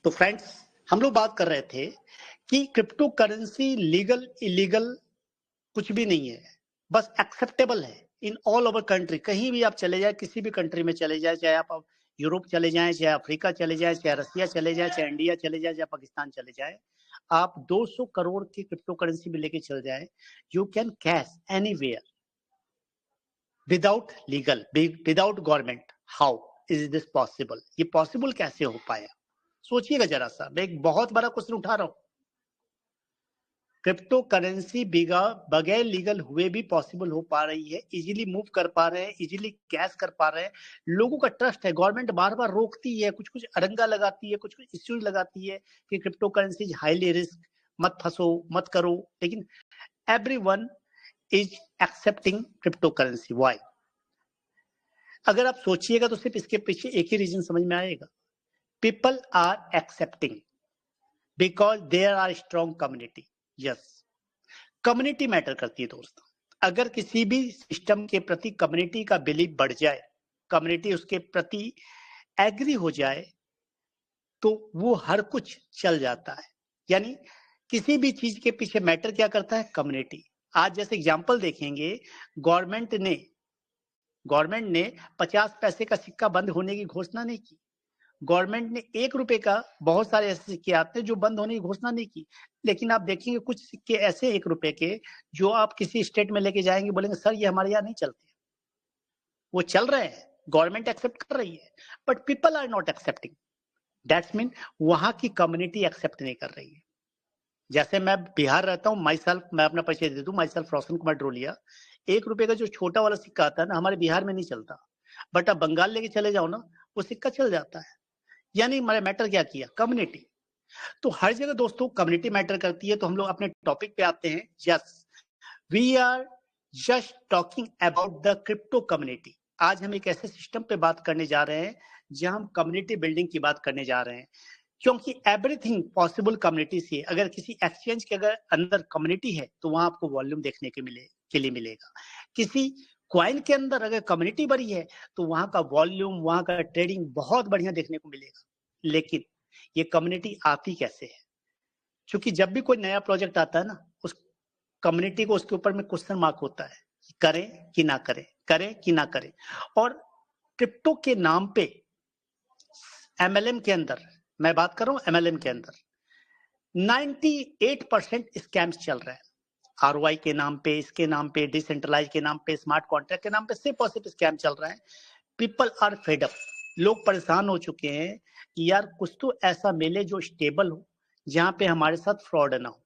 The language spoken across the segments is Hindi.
तो फ्रेंड्स, हम लोग बात कर रहे थे कि क्रिप्टो करेंसी लीगल इलीगल कुछ भी नहीं है, बस एक्सेप्टेबल है इन ऑल ओवर कंट्री। कहीं भी आप चले जाए, किसी भी कंट्री में चले जाए, चाहे आप यूरोप चले जाएं, चाहे अफ्रीका चले जाए, चाहे रसिया चले जाए, चाहे इंडिया चले जाए, चाहे पाकिस्तान चले जाए, आप 200 करोड़ की क्रिप्टो करेंसी में लेके चल जाए, you can cash anywhere without legal, without government. How is this possible? ये पॉसिबल कैसे हो पाया? सोचिएगा जरा सा। मैं एक बहुत बड़ा क्वेश्चन उठा रहा हूं। क्रिप्टो करेंसी बगैर लीगल हुए भी पॉसिबल हो पा रही है, इजीली मूव कर पा रहे हैं, इजीली कैश कर पा रहे हैं, लोगों का ट्रस्ट है। गवर्नमेंट बार बार रोकती है, कुछ कुछ अड़ंगा लगाती है, कुछ कुछ इश्यूज लगाती है कि क्रिप्टो करेंसी हाईली रिस्क, मत फंसो, मत करो, लेकिन everyone is accepting crypto currency. Why? अगर आप सोचिएगा तो सिर्फ इसके पीछे एक ही रीजन समझ में आएगा। People are accepting because there are strong community. Yes, community matter करती है दोस्तों। अगर किसी भी सिस्टम के प्रति कम्युनिटी का बिलीव बढ़ जाए, कम्युनिटी उसके प्रति एग्री हो जाए, तो वो हर कुछ चल जाता है। यानी किसी भी चीज के पीछे मैटर क्या करता है? कम्युनिटी। आज जैसे एग्जांपल देखेंगे, गवर्नमेंट ने 50 पैसे का सिक्का बंद होने की घोषणा नहीं की। गवर्नमेंट ने 1 रुपए का, बहुत सारे ऐसे सिक्के आते हैं जो बंद होने की घोषणा नहीं की, लेकिन आप देखेंगे कुछ सिक्के ऐसे 1 रुपए के जो आप किसी स्टेट में लेके जाएंगे, बोलेंगे सर ये हमारे यहाँ नहीं चलते। वो चल रहे हैं, गवर्नमेंट एक्सेप्ट कर रही है, but people are not accepting. That's mean वहां की कम्युनिटी एक्सेप्ट नहीं कर रही है। जैसे मैं बिहार रहता हूँ, माई सेल्फ, मैं अपना परिचय दे दूं, माई सेल्फ रोशन कुमार ड्रोलिया। 1 रुपए का जो छोटा वाला सिक्का आता है ना, हमारे बिहार में नहीं चलता, बट आप बंगाल लेके चले जाओ ना, वो सिक्का चल जाता है। यानी मैंने मैटर क्या किया? कम्युनिटी। तो हर जगह दोस्तों कम्युनिटी मैटर करती है। तो हम लोग अपने टॉपिक पे आते हैं। Yes, we are just talking about the crypto community. आज हम एक ऐसे सिस्टम पे बात करने जा रहे हैं जहां हम कम्युनिटी बिल्डिंग की बात करने जा रहे हैं, क्योंकि एवरीथिंग पॉसिबल कम्युनिटी से। अगर किसी एक्सचेंज के अगर अंदर कम्युनिटी है तो वहां आपको वॉल्यूम देखने के लिए मिलेगा। किसी क्वाइन के अंदर अगर कम्युनिटी बड़ी है तो वहां का वॉल्यूम, वहां का ट्रेडिंग बहुत बढ़िया देखने को मिलेगा। लेकिन ये कम्युनिटी आती कैसे है? क्योंकि जब भी कोई नया प्रोजेक्ट आता है ना, उस कम्युनिटी को उसके ऊपर में क्वेश्चन मार्क होता है, करें कि ना करें, करें कि ना करें। और क्रिप्टो के नाम पे एमएलएम के अंदर, मैं बात कर रहा हूं एमएलएम के अंदर 98% स्कैम्स चल रहे हैं। आरओआई के नाम पे, इसके नाम पे, डिसेंट्रलाइज के नाम पे, स्मार्ट कॉन्ट्रैक्ट के नाम पे सिर्फ और सिर्फ स्कैम चल रहा है। People are fed up. लोग परेशान हो चुके हैं कि यार कुछ तो ऐसा मिले जो स्टेबल हो, जहां पे हमारे साथ फ्रॉड ना हो।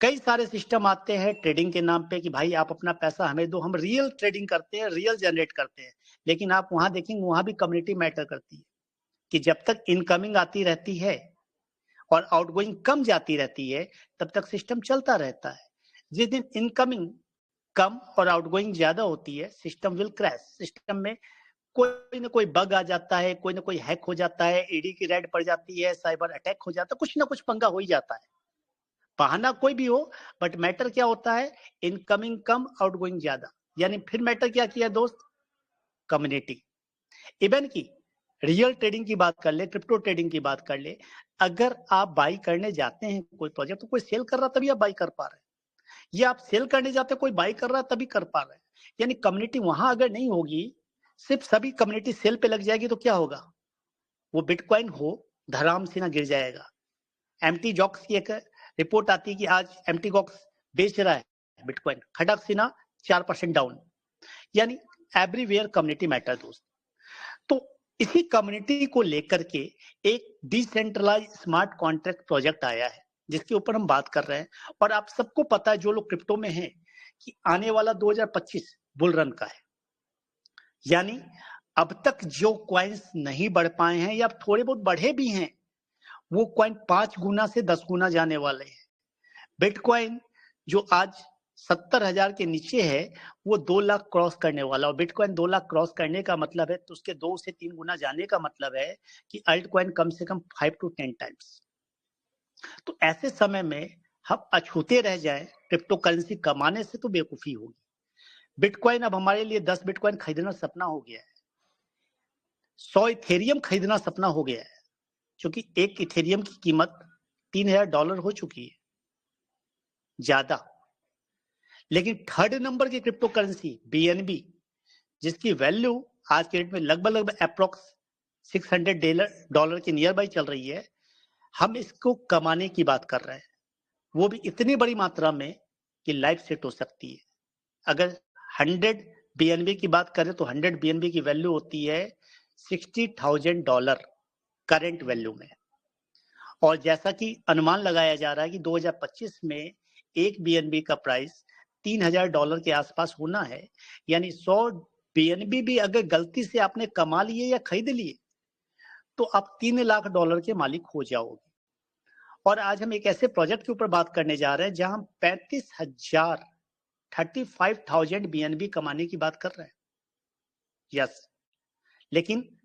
कई सारे सिस्टम आते हैं ट्रेडिंग के नाम पे कि भाई आप अपना पैसा हमें दो, हम रियल ट्रेडिंग करते हैं, रियल जनरेट करते हैं। लेकिन आप वहां देखेंगे, वहां भी कम्युनिटी मैटर करती है कि जब तक इनकमिंग आती रहती है और आउटगोइंग कम जाती रहती है, तब तक सिस्टम चलता रहता है। जिस दिन इनकमिंग कम और आउटगोइंग ज्यादा होती है, सिस्टम विल क्रैश। सिस्टम में कोई ना कोई बग आ जाता है, कोई ना कोई हैक हो जाता है, ईडी की रेड पड़ जाती है, साइबर अटैक हो जाता है, कुछ ना कुछ पंगा हो ही जाता है। बहाना कोई भी हो, बट मैटर क्या होता है? इनकमिंग कम, आउटगोइंग ज्यादा। यानी फिर मैटर क्या किया दोस्त? कम्युनिटी। इवन की रियल ट्रेडिंग की बात कर ले, क्रिप्टो ट्रेडिंग की बात कर ले, अगर आप बाई करने जाते हैं कोई प्रोजेक्ट, तो कोई सेल कर रहा तभी आप बाई कर पा रहे हैं, या आप सेल करने जाते कोई बाई कर रहा तभी कर पा रहे हैं। यानी कम्युनिटी वहां अगर नहीं होगी, सिर्फ सभी कम्युनिटी सेल पे लग जाएगी, तो क्या होगा? वो बिटकॉइन हो धराम से ना गिर जाएगा। एमटी जॉक्स की एक रिपोर्ट आती है कि आज एमटी जॉक्स बेच रहा है बिटकॉइन, खटक से ना 4% डाउन। यानी एवरीवेयर कम्युनिटी मैटर दोस्त। तो इसी कम्युनिटी को लेकर के एक डिसेंट्रलाइज स्मार्ट कॉन्ट्रैक्ट प्रोजेक्ट आया है, जिसके ऊपर हम बात कर रहे हैं। और आप सबको पता है, जो लोग क्रिप्टो में हैं, कि आने वाला 2025 बुल रन का है। यानी अब तक जो क्वाइंस नहीं बढ़ पाए हैं या थोड़े बहुत बढ़े भी हैं, वो क्वाइन 5 गुना से 10 गुना जाने वाले हैं। बिटकॉइन जो आज 70,000 के नीचे है, वो 2 लाख क्रॉस करने वाला। और बिटकॉइन 2 लाख क्रॉस करने का मतलब है, तो उसके 2 से 3 गुना जाने का मतलब है कि अल्ट कॉइन कम से कम 5 to 10 टाइम्स। तो ऐसे समय में हम अछूते रह जाएं क्रिप्टो करेंसी कमाने से, तो बेवकूफी होगी। बिटकॉइन अब हमारे लिए 10 बिटकॉइन खरीदना सपना हो गया है, 100 इथेरियम खरीदना सपना हो गया है। क्योंकि एक इथेरियम की कीमत $3000 हो चुकी है ज्यादा। लेकिन थर्ड नंबर की क्रिप्टो करेंसी BNB, जिसकी वैल्यू आज के डेट में लगभग अप्रोक्स $600 के नियर बाई चल रही है, हम इसको कमाने की बात कर रहे हैं, वो भी इतनी बड़ी मात्रा में कि लाइफ सेट हो सकती है। अगर 100 BNB की बात करें तो 100 BNB की वैल्यू होती है $60,000 करंट वैल्यू में। और जैसा कि अनुमान लगाया जा रहा है कि 2025 में एक BNB का प्राइस $3000 के आसपास होना है, यानी 100 BNB भी अगर गलती से आपने कमा लिए या खरीद लिए तो आप $3 लाख के मालिक हो जाओगे। और आज हम एक ऐसे प्रोजेक्ट के ऊपर बात करने जा रहे हैं जहां हम 35,000 BNB कमाने की बात कर रहे हैं। यस, लेकिन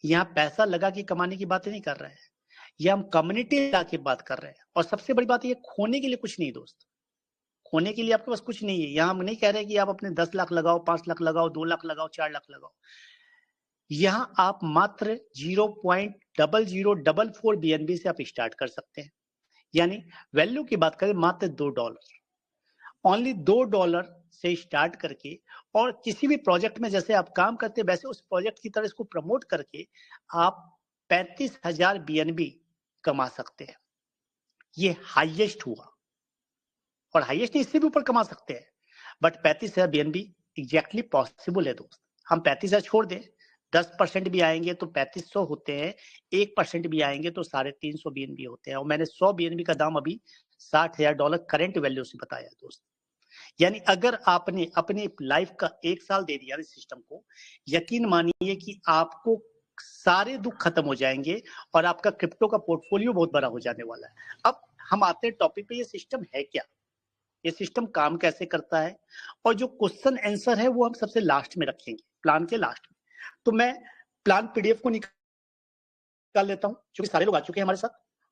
यहाँ पैसा लगा के कमाने की बात नहीं कर रहे हैं, ये हम कम्युनिटी लगा के बात कर रहे हैं। और सबसे बड़ी बात ये, खोने के लिए कुछ नहीं दोस्त, खोने के लिए आपके पास कुछ नहीं है। यहाँ हम नहीं कह रहे कि आप अपने 10 लाख लगाओ, 5 लाख लगाओ, 2 लाख लगाओ, 4 लाख लगाओ। यहाँ आप मात्र 0.0044 BNB से आप स्टार्ट कर सकते हैं। यानी वैल्यू की बात करें मात्र $2, ओनली $2 से स्टार्ट करके, और किसी भी प्रोजेक्ट में जैसे आप काम करते हैं वैसे उस प्रोजेक्ट की तरह इसको प्रमोट करके आप 35,000 BNB कमा सकते हैं। ये हाईएस्ट हुआ, और हाईएस्ट नहीं, इससे भी ऊपर कमा सकते हैं, बट 35,000 BNB एग्जैक्टली पॉसिबल है दोस्त। हम 35,000 छोड़ दें, 10% भी आएंगे तो 3500 होते हैं, 1% भी आएंगे तो 350 BNB होते हैं। और मैंने 100 BNB का दाम अभी $60,000 करंट वैल्यू से बताया दोस्त। यानी अगर आपने अपने लाइफ का 1 साल दे दिया इस सिस्टम को, यकीन मानिए कि आपको सारे दुख खत्म हो जाएंगे और आपका क्रिप्टो का पोर्टफोलियो बहुत बड़ा हो जाने वाला है। अब हम आते हैं टॉपिक पे, ये सिस्टम है क्या, ये सिस्टम काम कैसे करता है, और जो क्वेश्चन आंसर है वो हम सबसे लास्ट में रखेंगे, प्लान के लास्ट में। तो मैं प्लान PDF को निकाल लेता हूं, क्योंकि सारे लोग आ चुके हैं हमारे साथ,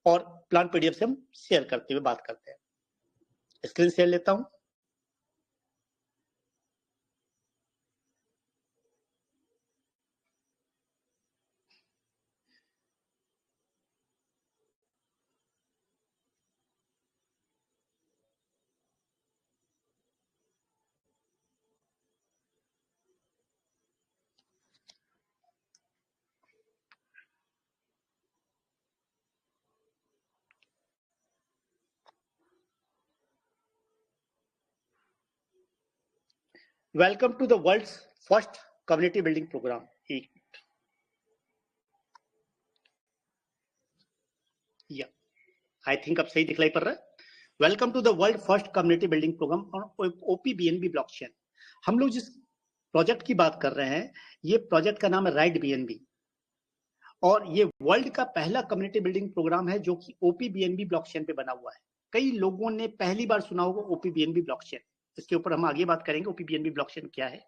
और प्लान PDF से हम शेयर करते हुए बात करते हैं। स्क्रीन शेयर लेता हूं। Welcome to the world's first community building programme. या आई थिंक अब सही दिखलाई पड़ रहा है। Welcome to the world first community building programme on OP-BNB blockchain. हम लोग जिस प्रोजेक्ट की बात कर रहे हैं, ये प्रोजेक्ट का नाम है राइट BNB, और ये वर्ल्ड का पहला कम्युनिटी बिल्डिंग प्रोग्राम है जो कि OP-BNB ब्लॉकचेन पे बना हुआ है। कई लोगों ने पहली बार सुना होगा OP-BNB ब्लॉकचेन, इसके ऊपर हम आगे बात करेंगे OP-BNB ब्लॉकचेन क्या है।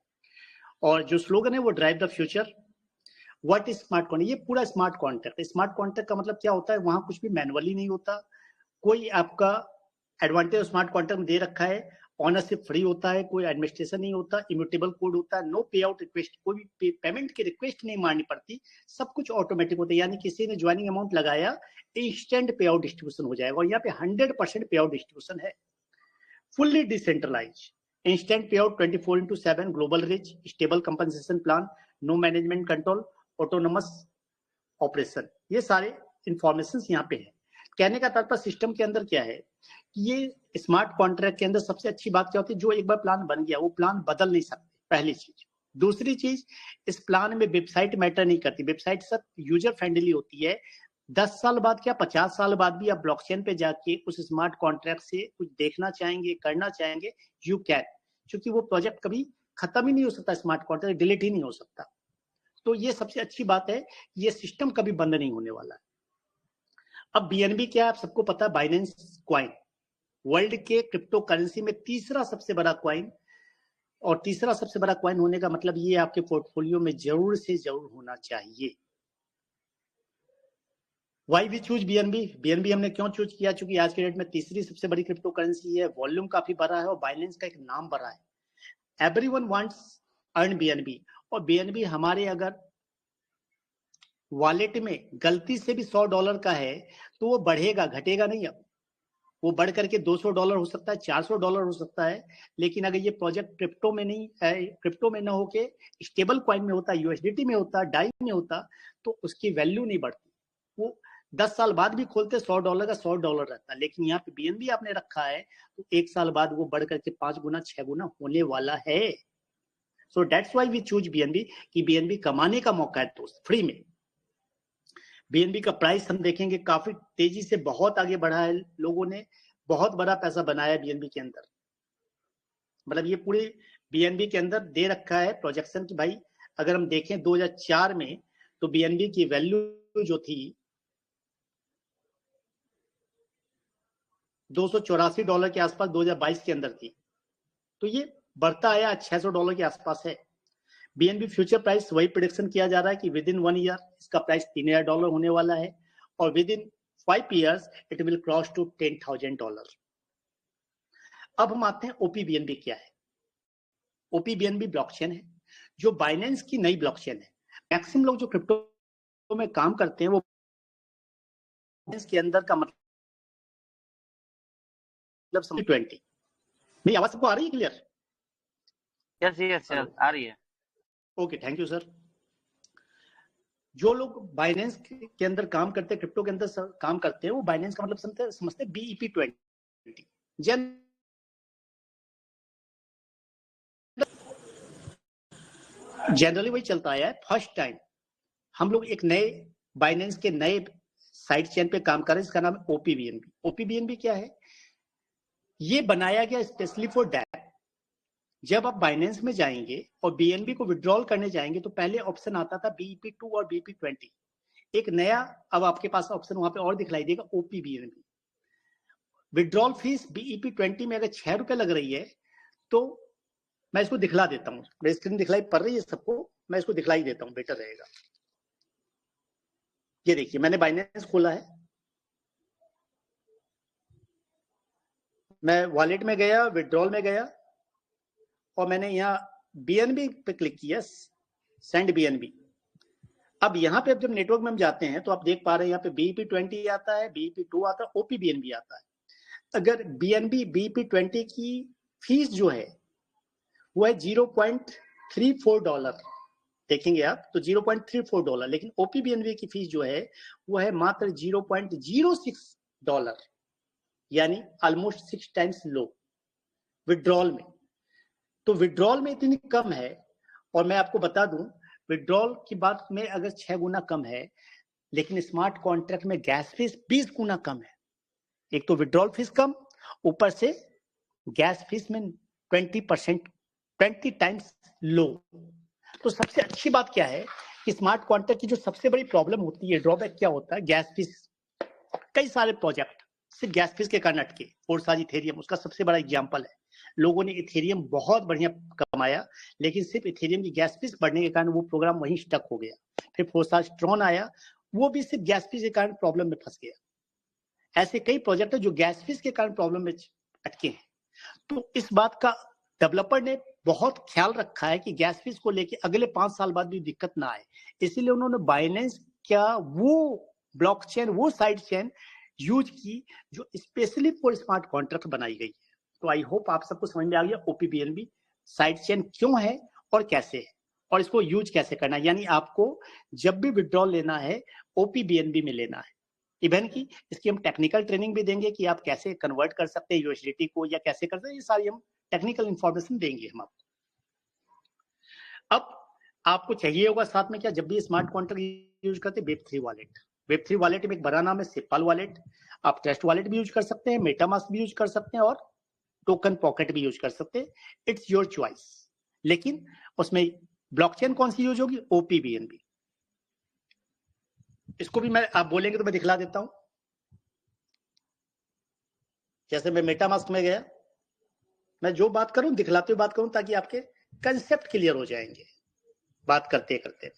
और जो स्लोगन है वो drive the future, what is smart contract. ये पूरा स्मार्ट कॉन्ट्रैक्ट है। स्मार्ट कॉन्ट्रैक्ट का मतलब क्या होता है, वहां कुछ भी मैनुअली नहीं होता, कोई आपका एडवांटेज स्मार्ट कॉन्ट्रैक्ट में दे रखा है, ऑनरशिप फ्री होता है, कोई एडमिनिस्ट्रेशन नहीं होता, इम्यूटेबल कोड होता है, नो पे आउट रिक्वेस्ट, कोई भी पेमेंट की रिक्वेस्ट नहीं मारनी पड़ती, सब कुछ ऑटोमेटिक होता है। यानी किसी ने ज्वाइनिंग अमाउंट लगाया, इंस्टेंट पे आउट डिस्ट्रीब्यूशन हो जाएगा, और यहाँ पे 100% पे आउट डिस्ट्रीब्यूशन है। Fully decentralise, instant pay out 24/7, global reach, stable compensation plan, no management control, autonomous operation, ये सारे इंफॉर्मेशन यहाँ पे है। कहने का तात्पर्य सिस्टम के अंदर क्या है कि ये स्मार्ट कॉन्ट्रैक्ट के अंदर सबसे अच्छी बात क्या होती है, जो एक बार प्लान बन गया वो प्लान बदल नहीं सकते, पहली चीज। दूसरी चीज, इस प्लान में वेबसाइट मैटर नहीं करती, वेबसाइट सब यूजर फ्रेंडली होती है। 10 साल बाद क्या 50 साल बाद भी आप ब्लॉकचेन पे जाके उस स्मार्ट कॉन्ट्रैक्ट से कुछ देखना चाहेंगे, करना चाहेंगे, यू कैन, क्योंकि वो प्रोजेक्ट कभी खत्म ही नहीं हो सकता, स्मार्ट कॉन्ट्रैक्ट डिलीट ही नहीं हो सकता। तो ये सबसे अच्छी बात है, ये सिस्टम कभी बंद नहीं होने वाला है। अब BNB क्या है, आप सबको पता है, बाइनेंस क्वाइन, वर्ल्ड के क्रिप्टो करेंसी में तीसरा सबसे बड़ा क्वाइन, और तीसरा सबसे बड़ा क्वाइन होने का मतलब ये आपके पोर्टफोलियो में जरूर से जरूर होना चाहिए। वाई वी चूज BNB हमने क्यों चूज किया, चूंकि आज के डेट में तीसरी सबसे बड़ी क्रिप्टो करेंसी है, वॉल्यूम काफी बड़ा है, और बाइनेंस का एक नाम बड़ा है। एवरीवन वांट्स अर्न BNB, और BNB हमारे अगर वॉलेट में गलती से भी $100 का है तो वो बढ़ेगा, घटेगा नहीं। अब वो बढ़ करके $200 हो सकता है, $400 हो सकता है, लेकिन अगर ये प्रोजेक्ट क्रिप्टो में नहीं है, क्रिप्टो में ना होके स्टेबल कॉइन में होता, यूएसडीटी में होता, डाई में होता, तो उसकी वैल्यू नहीं बढ़ती। वो 10 साल बाद भी खोलते $100 का $100 रहता, लेकिन यहाँ पे बीएनबी आपने रखा है तो 1 साल बाद वो बढ़ करके 5 गुना 6 गुना होने वाला है। So that's why we choose BNB कि बीएनबी कमाने का मौका है दोस्त, फ्री में। बीएनबी का प्राइस हम देखेंगे काफी तेजी से बहुत आगे बढ़ा है, लोगों ने बहुत बड़ा पैसा बनाया बीएनबी के अंदर। मतलब ये पूरे बीएनबी के अंदर दे रखा है प्रोजेक्शन की भाई, अगर हम देखें 2004 में तो बीएनबी की वैल्यू जो थी $284 के आसपास 2022 के अंदर थी, तो ये बढ़ता आया $600 के आसपास है। बीएनबी फ्यूचर प्राइस वही प्रेडिक्शन किया जा रहा है कि विद इन 1 ईयर इसका प्राइस $3000 होने वाला है और within 5 years it will cross to $10,000। अब हम आते हैं ओपीबीएनबी क्या है। ओपीबीएनबी ब्लॉकचेन है जो बाइनेंस की नई ब्लॉकचेन है। मैक्सिमम लोग जो क्रिप्टो में काम करते हैं वो के अंदर का मतलब 20। मेरी आवाज सबको आ रही है क्लियर? यस आ रही है। Okay, thank you sir. जो लोग बाइनेंस के अंदर काम करते हैं, क्रिप्टो के अंदर काम करते हैं, वो बाइनेंस का मतलब समझते हैं BEP20। जनरली वही चलता आया है। फर्स्ट टाइम हम लोग एक नए बाइनेंस के नए साइड चेन पे काम कर रहे हैं, इसका नाम है ओपीबीएनबी। ओपीबीएनबी क्या है? ये बनाया गया स्पेशली फॉर डैप। जब आप बाइनेंस में जाएंगे और बीएनबी को विड्रॉल करने जाएंगे तो पहले ऑप्शन आता था BEP2 और BEP20। एक नया अब आपके पास ऑप्शन वहां पे और दिखलाई देगा, ओपीबीएनबी। विड्रॉल फीस BEP20 में अगर ₹6 लग रही है तो मैं इसको दिखला देता हूँ, मेरी स्क्रीन दिखलाई पड़ रही है सबको, मैं इसको दिखलाई देता हूँ, बेटर रहेगा। ये देखिए मैंने बाइनेंस खोला है, मैं वॉलेट में गया, विड्रॉल में गया और मैंने यहाँ बीएनबी पे क्लिक किया, सेंड बीएनबी। अब यहाँ पे जब नेटवर्क में हम जाते हैं तो आप देख पा रहे हैं यहाँ पे BEP20 आता है, BEP2 आता है, ओपीबीएनबी आता है। अगर बीएनबी BEP20 की फीस जो है वो है $0.34, देखेंगे आप तो $0.34, लेकिन ओपीबीएनबी की फीस जो है वो है मात्र $0.06, यानी ऑलमोस्ट 6 टाइम्स लो विड्रॉल में। तो विड्रॉल में इतनी कम है, और मैं आपको बता दूं विड्रॉल की बात में अगर 6 गुना कम है, लेकिन स्मार्ट कॉन्ट्रैक्ट में गैस फीस 20 गुना कम है। एक तो विड्रॉल फीस कम, ऊपर से गैस फीस में 20 टाइम्स लो। तो सबसे अच्छी बात क्या है कि स्मार्ट कॉन्ट्रैक्ट की जो सबसे बड़ी प्रॉब्लम होती है, ड्रॉबैक क्या होता है, गैस फीस। कई सारे प्रोजेक्ट सिर्फ गैस फीस के कारण अटके, फोर्साज इथेरियम उसका सबसे बड़ा एग्जांपल है। लोगों ने इथेरियम बहुत बढ़िया कमाया, लेकिन सिर्फ इथेरियम की गैस फीस बढ़ने के कारण वो प्रोग्राम वहीं स्टक हो गया। फिर फोर्साज ट्रॉन आया, वो भी सिर्फ गैस फीस के कारण प्रॉब्लम में फंस गया। ऐसे कई प्रोजेक्ट है जो गैस फीस के कारण प्रॉब्लम में अटके हैं। तो इस बात का डेवलपर ने बहुत ख्याल रखा है कि गैस फीस को लेके अगले 5 साल बाद भी दिक्कत ना आए, इसीलिए उन्होंने बाइनेंस क्या वो ब्लॉकचेन, वो साइड चेन यूज की जो स्पेशली फॉर स्मार्ट कॉन्ट्रैक्ट बनाई गई है। तो आई होप आप सबको समझ में आ गया ओपीबीएनबी साइड चेन क्यों है और कैसे है और इसको यूज कैसे करना है। यानी आपको जब भी विड्रॉल लेना है ओपीबीएनबी में लेना है। इवन की इसकी हम टेक्निकल ट्रेनिंग भी देंगे कि आप कैसे कन्वर्ट कर सकते हैं यूएसडीटी को, या कैसे कर सकते हैं, ये सारी हम टेक्निकल इंफॉर्मेशन देंगे हम आपको। अब आपको चाहिए होगा साथ में क्या, जब भी स्मार्ट कॉन्ट्रैक्ट यूज करते हैं वेब3 वॉलेट। वेब3 वॉलेट में एक बड़ा नाम है सिपाल वॉलेट। आप ट्रस्ट वॉलेट भी यूज कर सकते हैं, मेटामास्क भी यूज कर सकते हैं और टोकन पॉकेट भी यूज कर सकते हैं, इट्स योर चॉइस। लेकिन उसमें ब्लॉकचेन कौन सी यूज होगी, ओपीबीएनबी। इसको भी मैं, आप बोलेंगे तो मैं दिखला देता हूं। जैसे मैं मेटामास्क में गया, मैं जो बात करूं दिखलाते हुए बात करूं ताकि आपके कंसेप्ट क्लियर हो जाएंगे बात करते करते।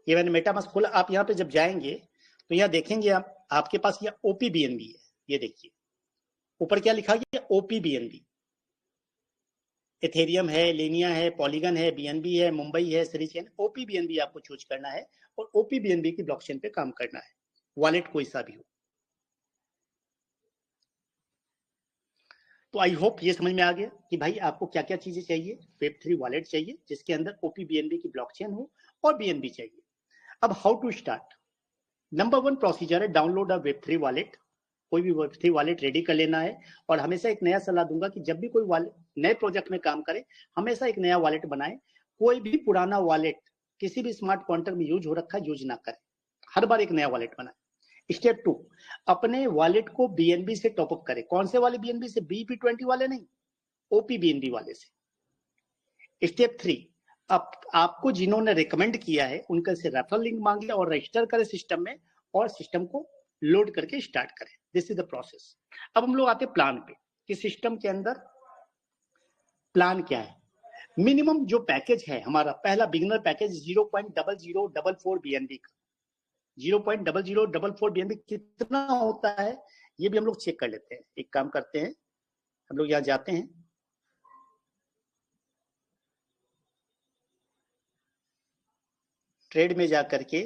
ये मैंने मेटामास्क खोला, आप यहां पे जब जाएंगे तो यहां देखेंगे आप, आपके पास ये ओपीबीएनबी है। ये देखिए ऊपर क्या लिखा गया, ओपीबीएनबी। इथेरियम है, लेनिया है, पॉलीगन है, बीएनबी है, मुंबई है, सरीचेन, ओपी बीएनबी आपको चूज करना है और ओपी बीएनबी की ब्लॉकचेन पे काम करना है, वॉलेट कोई सा भी हो। तो आई होप ये समझ में आ गया कि भाई आपको क्या क्या चीजें चाहिए। Web3 वॉलेट चाहिए जिसके अंदर ओपी बीएनबी की ब्लॉकचेन हो और बीएनबी चाहिए। अब how to start. Number 1 procedure है डाउनलोड अ Web3 वॉलेट। कोई भी Web3 वॉलेट रेडी कर लेना है। और हमेशा एक नया सलाह दूंगा कि जब भी कोई वॉलेट नए प्रोजेक्ट में काम करे, हमेशा एक नया वॉलेट बनाए। कोई भी पुराना वॉलेट किसी भी स्मार्ट कॉन्ट्रैक्ट में यूज हो रखा है यूज ना करे, हर बार एक नया वॉलेट बनाए। स्टेप 2, अपने वॉलेट को बीएनबी से टॉपअप करें। कौन से वाले बीएनबी से? BEP20 वाले नहीं, ओपी बीएनबी वाले से। स्टेप 3, आपको जिन्होंने रिकमेंड किया है उनका से रेफरल लिंक मांगे और रजिस्टर करें सिस्टम में और सिस्टम को लोड करके स्टार्ट करें। This is the process. अब हम लोग आते हैं प्लान पे कि सिस्टम के अंदर प्लान क्या है। मिनिमम जो पैकेज है हमारा पहला बिगिनर पैकेज 0.0044 बीएनबी का। 0.0044 बीएनबी कितना होता है ये भी हम लोग चेक कर लेते हैं। एक काम करते हैं, हम लोग यहाँ जाते हैं, ट्रेड में जा करके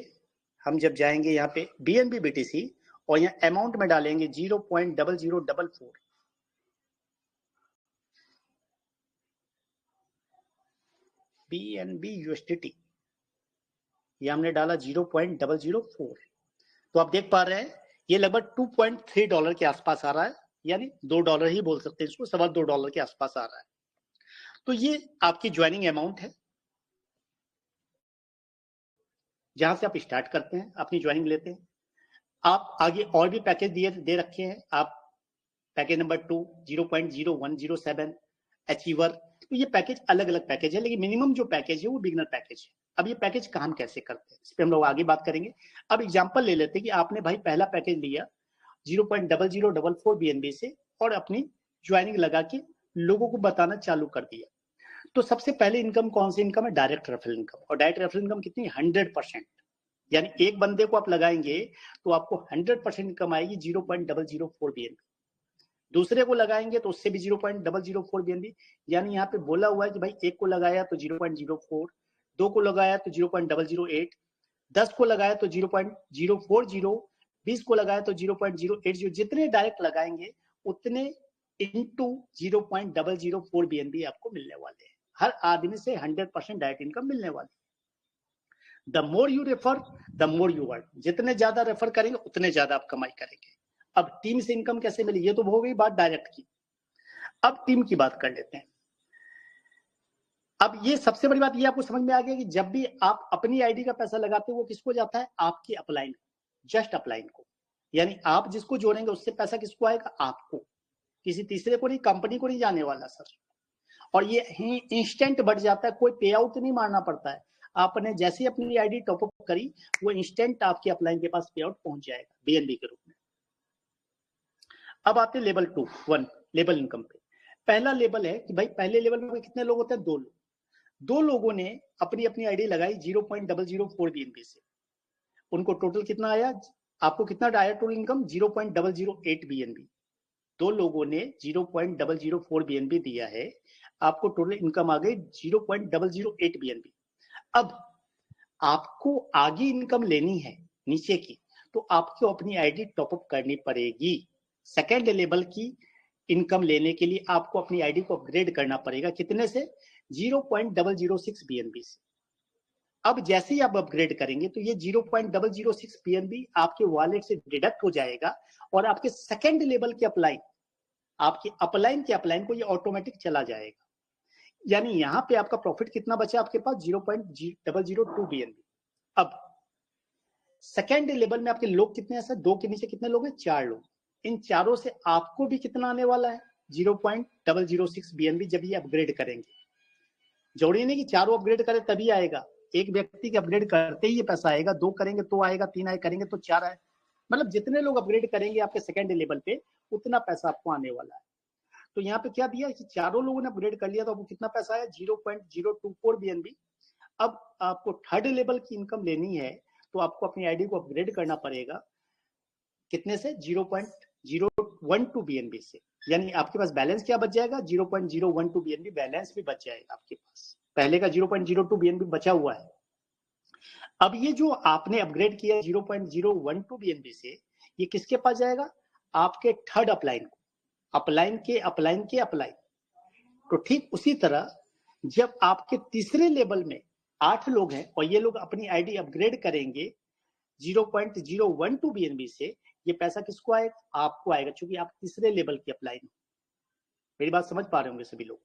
हम जब जाएंगे यहाँ पे बीएनबी बीटीसी और यहाँ अमाउंट में डालेंगे 0.0044 बीएनबी यूएसडीटी, ये हमने डाला 0.004। तो आप देख पा रहे हैं ये लगभग $2.3 के आसपास आ रहा है, यानी $2 ही बोल सकते हैं इसको, $2.25 के आसपास आ रहा है। तो ये आपकी ज्वाइनिंग अमाउंट है जहां से आप स्टार्ट करते हैं, अपनी ज्वाइनिंग लेते हैं। आप आगे और भी पैकेज दे रखे हैं। आप पैकेज नंबर 2 0.0107 अचीवर, तो ये पैकेज अलग अलग पैकेज है, लेकिन मिनिमम जो पैकेज है वो बिगिनर पैकेज है। अब ये पैकेज काम कैसे करते हैं इस पे हम लोग आगे बात करेंगे। अब एग्जांपल ले लेते हैं कि आपने भाई पहला पैकेज लिया 0.0044 बीएनबी से और अपनी ज्वाइनिंग लगा के लोगों को बताना चालू कर दिया। तो सबसे पहले इनकम कौन सी इनकम है? Direct referral income. और डायरेक्ट रेफरल इनकम कितनी? 100%। यानी एक बंदे को आप लगाएंगे तो आपको 100% इनकम आएगी 0.004 बीएनबी। दूसरे को लगाएंगे तो उससे भी 0.004 बीएनबी। यानी यहाँ पे बोला हुआ है कि भाई एक को लगाया तो 0.04, दो को लगाया तो 0.008, 10 को लगाया तो 0.040, 20 को लगाया तो 0.080। जितने डायरेक्ट लगाएंगे उतने इंटू 0.004 बीएनबी आपको मिलने वाले हैं। हर आदमी से 100% डायरेक्ट इनकम मिलने वाली है। The more you refer the more you earn. जितने ज्यादा रेफर करेंगे उतने ज्यादा आप कमाई करेंगे। अब टीम से इनकम कैसे मिली, ये तो हो गई बात डायरेक्ट की। अब टीम की बात कर लेते हैं। अब ये सबसे बड़ी बात ये आपको समझ में आ गया कि जब भी आप अपनी आईडी का पैसा लगाते हो वो किसको जाता है? आपकी अपलाइन को, जस्ट अपलाइन को। यानी आप जिसको जोड़ेंगे उससे पैसा किसको आएगा? आपको, किसी तीसरे को नहीं, कंपनी को नहीं जाने वाला सर। और ये इंस्टेंट बढ़ जाता है, कोई पे आउट नहीं मारना पड़ता है। आपने जैसे ही अपनी आईडी टॉपअप करी वो इंस्टेंट आपके अपलाइन के पास पे आउट पहुंच जाएगा बीएनबी के रूप में। अब आते हैं लेवल 1 लेवल इनकम पे। पहला लेवल है कि भाई पहले लेवल में कितने लोग होते हैं? 2 लोग। 2 लोगों ने अपनी अपनी आईडी लगाई 0.004 बीएनबी से। उनको टोटल कितना आया? आपको कितना आया टोटल इनकम? 0.008 बीएनबी। 2 लोगों ने 0.004 बीएनबी दिया है, आपको टोटल इनकम आ गई 0.008 बीएनबी। अब आपको आगे इनकम लेनी है नीचे की, तो आपको अपनी आईडी टॉपअप करनी पड़ेगी। सेकेंड लेवल की इनकम लेने के लिए आपको अपनी आईडी को अपग्रेड करना पड़ेगा। कितने से? 0.006 बीएनबी से। अब जैसे ही आप अपग्रेड करेंगे तो ये 0.006 बीएनबी आपके वॉलेट से डिडक्ट हो जाएगा और आपके सेकेंड लेवल के अपलाइन, आपके अपलाइन के अपलाइन को ये ऑटोमेटिक चला जाएगा। यानी यहाँ पे आपका प्रॉफिट कितना बचा आपके पास? 0.002 बीएनबी। अब सेकेंड लेवल में आपके लोग कितने हैं सर? 2 के नीचे कितने लोग हैं? 4 लोग। इन चारों से आपको भी कितना आने वाला है? 0.006 बीएनबी जब ये अपग्रेड करेंगे। जरूरी नहीं कि चारों अपग्रेड करें तभी आएगा, एक व्यक्ति के अपग्रेड करते ही ये पैसा आएगा, 2 करेंगे तो आएगा, 3 आए करेंगे तो 4 आए। मतलब जितने लोग अपग्रेड करेंगे आपके सेकेंड लेवल पे उतना पैसा आपको आने वाला है। तो यहाँ पे क्या दिया कि चारों लोगों ने अपग्रेड कर लिया तो आपको कितना पैसा आया? 0.024 बीएनबी। अब आपको थर्ड लेवल की इनकम लेनी है तो आपको अपनी आईडी को अपग्रेड करना पड़ेगा। कितने से? 0.012 बीएनबी से। यानी आपके पास बैलेंस क्या बच जाएगा, 0.012 BNB बैलेंस भी बच जाएगा आपके पास। पहले का 0.02 BNB बचा हुआ है। अब ये जो आपने अपग्रेड किया 0.012 BNB से, ये किसके पास जाएगा, आपके थर्ड अपलाइन को, अपलाइन के अपलाइन के अपलाइन। तो ठीक उसी तरह जब आपके तीसरे लेवल में 8 लोग हैं और ये लोग अपनी आईडी अपग्रेड करेंगे 0.012 BNB से, ये पैसा किसको आएगा, आपको आएगा, क्योंकि आप तीसरे लेवल की अपलाइन हो। मेरी बात समझ पा रहे होंगे सभी लोग।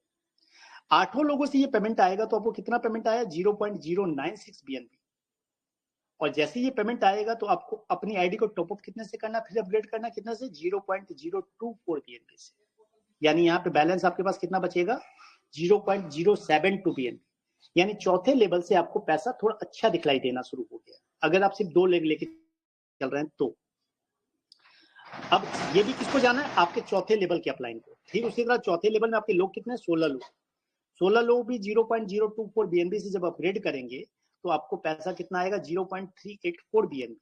8 लोगों से ये पेमेंट आएगा तो आपको कितना पेमेंट आया, 0.096 BNB। और जैसे ये पेमेंट आएगा तो आपको अपनी आईडी को टॉपअप कितने से करना, फिर अपग्रेड करना कितने से, 0.024 BNB से। यानी यहाँ पे बैलेंस आपके पास कितना बचेगा, 0.072 BNB। यानी चौथे लेवल से आपको पैसा थोड़ा अच्छा दिखलाई देना शुरू हो गया, अगर आप सिर्फ 2 लेग लेके चल रहे हैं तो। अब ये भी किसको जाना है, आपके चौथे लेवल के अपलाइन को। फिर उसी तरह चौथे लेवल में आपके लोग कितने, 16 लोग। 16 लोग भी 0.024 BNB से जब अपग्रेड करेंगे तो आपको पैसा कितना आएगा, 0.384 BNB।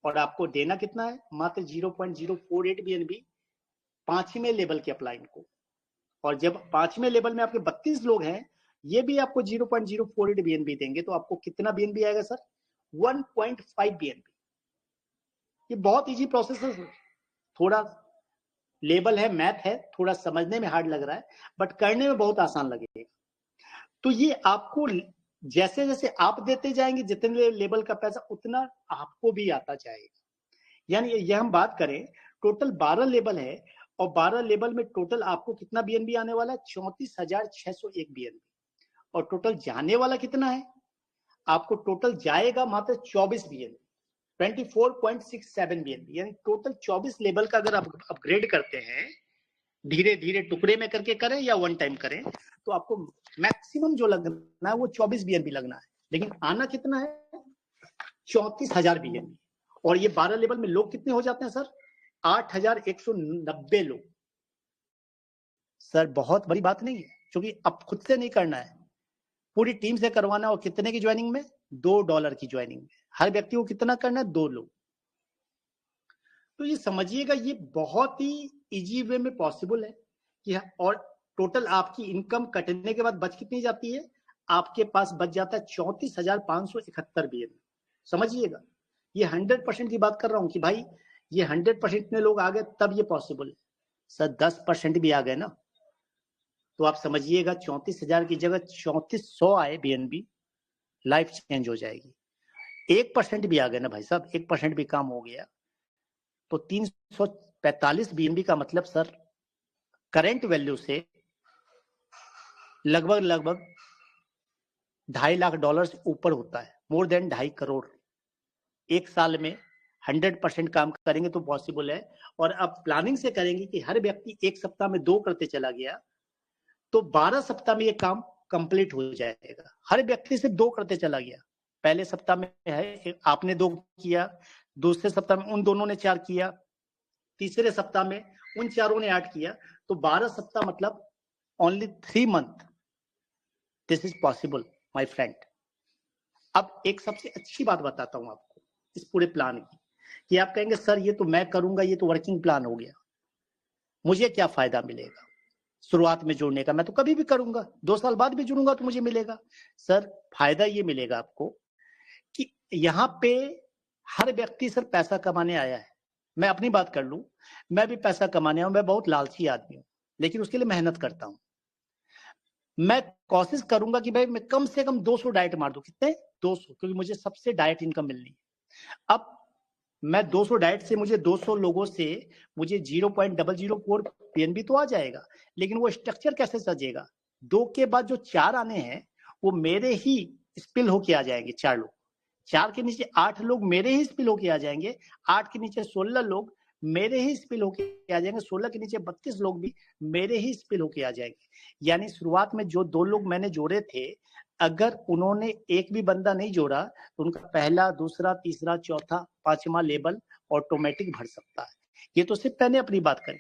और आपको देना कितना है, मात्र 0.048 BNB पांचवें लेवल के अपलाइन को। और जब पांचवें लेवल में आपके 32 लोग हैं, ये भी आपको 0.048 BNB देंगे, तो आपको कितना BNB आएगा सर, 1.5 BNB। ये बहुत इजी प्रोसेस है, थोड़ा लेवल है, मैथ है, थोड़ा समझने में हार्ड लग रहा है, बट करने में बहुत आसान लगेगा। तो ये आपको जैसे जैसे आप देते जाएंगे जितने लेवल का पैसा, उतना आपको भी आता जाएगा। यानी ये हम बात करें, टोटल 12 लेवल है और 12 लेवल में टोटल आपको कितना BNB आने वाला है, 34,601 BNB। और टोटल जाने वाला कितना है, आपको टोटल जाएगा मात्र 24 BNB, 24.67 BNB। यानी टोटल 24 लेवल का अगर आप अपग्रेड करते हैं, धीरे धीरे टुकड़े में करके करें या वन टाइम करें, तो आपको मैक्सिमम जो लगना है वो 24 BNB लगना है। लेकिन आना कितना है, 34,000 BNB। और ये 12 लेवल में लोग कितने हो जाते हैं सर, 8,190 लोग। सर बहुत बड़ी बात नहीं है, क्योंकि अब खुद से नहीं करना है, पूरी टीम से करवाना है। और कितने की ज्वाइनिंग में, $2 की ज्वाइनिंग में। हर व्यक्ति को कितना करना है, 2 लोग। तो ये समझिएगा, ये बहुत ही इजी वे में पॉसिबल है कि, और टोटल आपकी इनकम कटने के बाद बच कितनी जाती है, आपके पास बच जाता है 34,571 BNB। समझिएगा, ये 100% की बात कर रहा हूं कि भाई ये 100% में लोग आ गए तब ये पॉसिबल है। सर 10% भी आ गए ना, तो आप समझिएगा 34,000 की जगह 3400 आए BNB, लाइफ चेंज हो जाएगी। 1% भी आ गए ना भाई साहब, 1% भी काम हो गया तो 345 BNB का मतलब सर करंट वैल्यू से लगभग $2.5 लाख से ऊपर होता है, मोर देन 2.5 करोड़। एक साल में 100% काम करेंगे तो पॉसिबल है। और अब प्लानिंग से करेंगे कि हर व्यक्ति एक सप्ताह में 2 करते चला गया तो 12 सप्ताह में ये काम कंप्लीट हो जाएगा। हर व्यक्ति से 2 करते चला गया, पहले सप्ताह में है आपने 2 किया, दूसरे सप्ताह में उन दोनों ने 4 किया, तीसरे सप्ताह में उन चारों ने 8 किया, तो 12 सप्ताह मतलब only 3 month. This is possible my friend. अब एक सबसे अच्छी बात बताता हूं आपको इस पूरे प्लान की, कि आप कहेंगे सर ये तो मैं करूंगा, ये तो वर्किंग प्लान हो गया, मुझे क्या फायदा मिलेगा शुरुआत में जुड़ने का, मैं तो कभी भी करूंगा, 2 साल बाद भी जुड़ूंगा तो मुझे मिलेगा। सर फायदा ये मिलेगा आपको कि यहाँ पे हर व्यक्ति सर पैसा कमाने आया है। मैं अपनी बात कर लूं, मैं भी पैसा कमाने आया हूं, मैं बहुत लालची आदमी हूं, लेकिन उसके लिए मेहनत करता हूं। मैं कोशिश करूंगा कि भाई मैं कम से कम 200 डाइट मार दूं। कितने, 200, क्योंकि मुझे सबसे डाइट इनकम मिलनी है। अब मैं 200 डाइट से, मुझे 200 लोगों से मुझे 0.004 BNB तो आ जाएगा, लेकिन वो स्ट्रक्चर कैसे सजेगा, 2 के बाद जो 4 आने हैं वो मेरे ही स्पिल होके आ जाएंगे। 4 लोग, 4 के नीचे 8 लोग मेरे ही स्पिल होके आ जाएंगे, 8 के नीचे 16 लोग मेरे ही स्पिल होके आ जाएंगे, 16 के नीचे 32 लोग भी मेरे ही स्पिल होके आ जाएंगे। यानी शुरुआत में जो 2 लोग मैंने जोड़े थे, अगर उन्होंने एक भी बंदा नहीं जोड़ा तो उनका पहला, दूसरा, तीसरा, चौथा, 5वां लेवल ऑटोमेटिक भर सकता है। ये तो सिर्फ मैंने अपनी बात करी,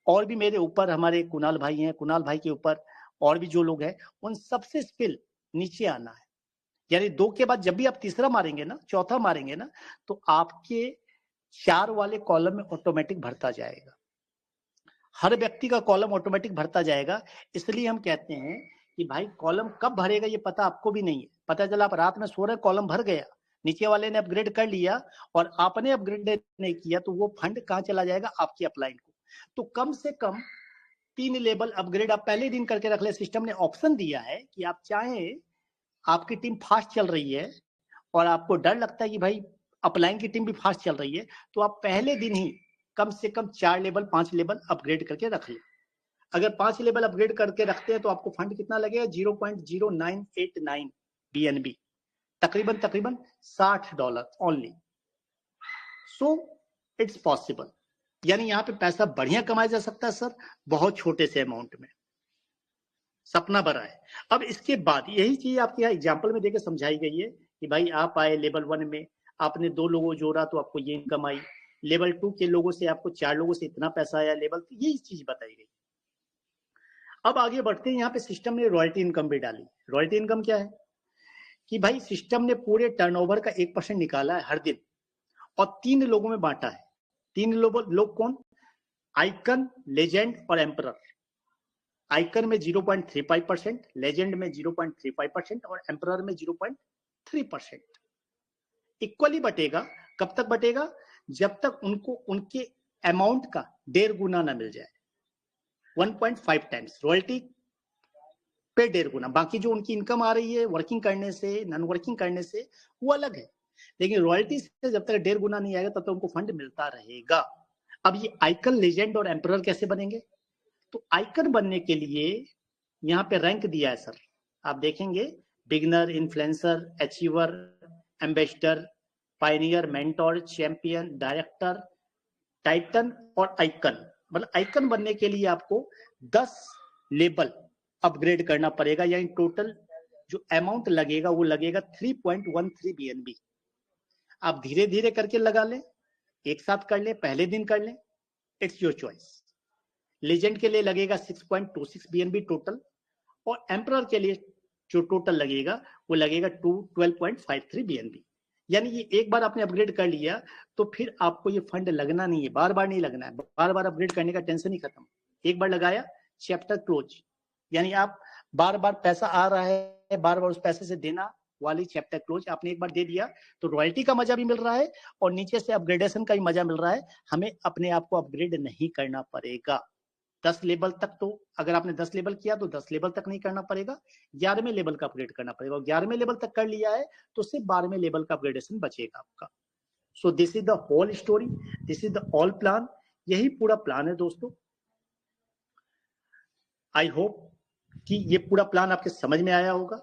और भी मेरे ऊपर हमारे कुणाल भाई हैं, कुणाल भाई के ऊपर और भी जो लोग हैं, उन सबसे स्पिल नीचे आना है। यानी 2 के बाद जब भी आप तीसरा मारेंगे ना, चौथा मारेंगे ना, तो आपके 4 वाले कॉलम में ऑटोमेटिक भरता जाएगा। हर व्यक्ति का कॉलम ऑटोमेटिक भरता जाएगा। इसलिए हम कहते हैं कि भाई कॉलम कब भरेगा ये पता आपको भी नहीं है। पता चला आप रात में सो रहे, कॉलम भर गया, नीचे वाले ने अपग्रेड कर लिया और आपने अपग्रेड नहीं किया, तो वो फंड कहाँ चला जाएगा? आपकी अपलाइन को। तो कम से कम 3 लेवल अपग्रेड आप पहले दिन करके रख ले। सिस्टम ने ऑप्शन दिया है कि आप चाहें, आपकी टीम फास्ट चल रही है और आपको डर लगता है कि भाई अपलाइन की टीम भी फास्ट चल रही है, तो आप पहले दिन ही कम से कम 4 लेवल 5 लेवल अपग्रेड करके रख ले। अगर 5 लेवल अपग्रेड करके रखते हैं तो आपको फंड कितना लगेगा? 0.0989 BNB, तकरीबन $60 ओनली। सो इट्स पॉसिबल, यानी यहाँ पे पैसा बढ़िया कमाया जा सकता है सर, बहुत छोटे से अमाउंट में। सपना बड़ा है। अब इसके बाद यही चीज आपके यहाँ एग्जाम्पल में देकर समझाई गई है कि भाई आप आए लेवल 1 में, आपने 2 लोगों जोड़ा तो आपको ये इनकम आई, लेवल 2 के लोगों से आपको 4 लोगों से इतना पैसा आया, लेवल, यही चीज बताई गई। अब आगे बढ़ते हैं, यहाँ पे सिस्टम ने रॉयल्टी इनकम भी डाली। रॉयल्टी इनकम क्या है कि भाई सिस्टम ने पूरे टर्नओवर का 1% निकाला है हर दिन और 3 लोगों में बांटा है। 3 लोग कौन? आइकन, लेजेंड और एम्परर। आइकन में 0.35%, लेजेंड में 0.35% और एम्परर में 0.3%। इक्वली बटेगा। कब तक बटेगा? जब तक उनको उनके अमाउंट का 1.5 गुना ना मिल जाए। 1.5 टाइम्स रॉयल्टी पे 1.5 गुना। बाकी जो उनकी इनकम आ रही है वर्किंग करने से, नॉन वर्किंग करने से, वो अलग है, लेकिन रॉयल्टी से जब तक 1.5 गुना नहीं आएगा तब तक उनको फंड मिलता रहेगा। अब ये आइकन, लेजेंड और एम्परर कैसे बनेंगे? तो आइकन बनने के लिए यहाँ पे रैंक दिया है सर, आप देखेंगे, beginner, influencer, achiever, ambassador, Pioneer, mentor, champion, director, Titan और आइकन। मतलब आइकन बनने के लिए आपको 10 लेवल अपग्रेड करना पड़ेगा, यानी टोटल जो अमाउंट लगेगा वो लगेगा 3.13 BNB। आप धीरे धीरे करके लगा लें, एक साथ कर लें, पहले दिन कर लें, इट्स योर चॉइस। लेजेंड के लिए लगेगा 6.26 BNB टोटल, और एम्परर के लिए जो टोटल लगेगा वो लगेगा 12.53 BNB। यानी ये एक बार आपने अपग्रेड कर लिया तो फिर आपको ये फंड लगना नहीं है, बार बार नहीं लगना है, बार बार अपग्रेड करने का टेंशन ही खत्म। एक बार लगाया, चैप्टर क्लोज, यानी आप बार बार पैसा आ रहा है, बार बार उस पैसे से देना वाली चैप्टर क्लोज आपने एक बार दे दिया, तो रॉयल्टी का मजा भी मिल रहा है और नीचे से अपग्रेडेशन का भी मजा मिल रहा है। हमें अपने आप को अपग्रेड नहीं करना पड़ेगा। 10 लेवल तक, तो अगर आपने 10 लेवल किया तो 10 लेवल तक नहीं करना पड़ेगा, 11वें लेवल का अपग्रेड करना पड़ेगा। और 11वें लेवल तक कर लिया है तो सिर्फ 12वें लेवल का अपग्रेडेशन बचेगा आपका। So this is the whole story, this is the all plan. यही पूरा प्लान है दोस्तों। आई होप कि ये पूरा प्लान आपके समझ में आया होगा।